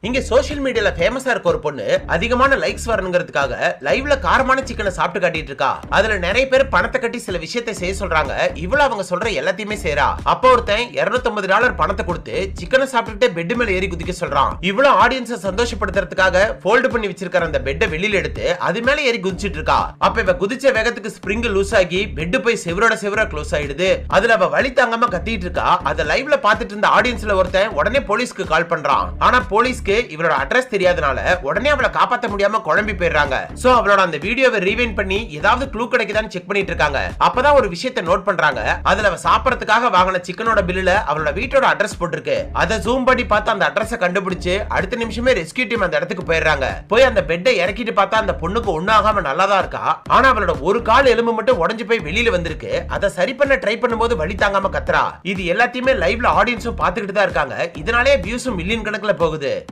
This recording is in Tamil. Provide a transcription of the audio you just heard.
இங்க சோஷியல் மீடியால ஃபேமஸா இருக்க ஒரு பொண்ணு அதிகமான லைக்ஸ் வரணுங்கிறதுக்காக லைவ்ல காரமான சிக்கனை சாப்பிட்டு காட்டிட்டு இருக்கா. அதுல நிறைய பேர் பணத்தை கட்டி சில விஷயத்தை செய்ய சொல்றாங்க. இவ்வளவு அவங்க சொல்ற எல்லாத்தையுமே செய்யறா. அப்ப ஒருத்தன் $250 பணத்தை கொடுத்து சிக்கனை சாப்பிட்டுட்டு பெட் மேல ஏறி குதிக்க சொல்றான். இவ்வளவு ஆடியன்ஸை சந்தோஷப்படுத்துறதுக்காக ஃபோல்டு பண்ணி வச்சிருக்கிற அந்த பெட்டை வெளியில எடுத்து அது மேல ஏறி குதிச்சிட்டு இருக்கா. அப்ப இவ குதிச்ச வேகத்துக்கு ஸ்ப்ரிங் லூஸ் ஆகி பெட் போய் செவரோட க்ளோஸ் ஆயிடுது. அதுல அவ வலி தாங்காம கத்திட்டு இருக்கா. அத லைவ்ல பாத்துட்டு இருந்த ஆடியன்ஸ்ல ஒருத்தன் உடனே போலீஸ்க்கு கால் பண்றான். ஆனா போலீஸ்க்கு இவளோட அட்ரஸ் தெரியாதனால உடனே அவளை காப்பாத்த முடியாம குழம்பி போயிடுறாங்க. சோ அவளோட அந்த வீடியோவை ரீவைண்ட் பண்ணி ஏதாவது க்ளூ கிடைக்குதான்னு செக் பண்ணிட்டு இருக்காங்க. அப்பதான் ஒரு விஷயத்தை நோட் பண்றாங்க. அதுல அவ சாப்பிடறதுக்காக வாங்கின சிக்கனோட பில்லுல அவளோட வீட்டோட அட்ரஸ் போட்டிருக்கு. அதை ஜூம் பண்ணி பார்த்து அந்த அட்ரஸை கண்டுபிடிச்சு அடுத்த நிமிஷமே ரெஸ்கியூ டீம் அந்த இடத்துக்கு போயிடுறாங்க. போய் அந்த பெட்டை இறக்கிட்டு பார்த்தா அந்த பொண்ணுக்கு ஒண்ணாகாம நல்லாதான் இருக்கா. ஆனா அவளோட ஒரு கால் எலும்பு மட்டும் உடைஞ்சு போய் வெளியில வந்திருக்கு. அதை சரி பண்ண ட்ரை பண்ணும்போது வலி தாங்காம கத்துறா. இது எல்லாத்தையுமே லைவ்ல ஆடியன்ஸும் பாத்துக்கிட்டு தான் இருக்காங்க. இதனாலே வியூஸும் மில்லியன் கணக்குல போகுது.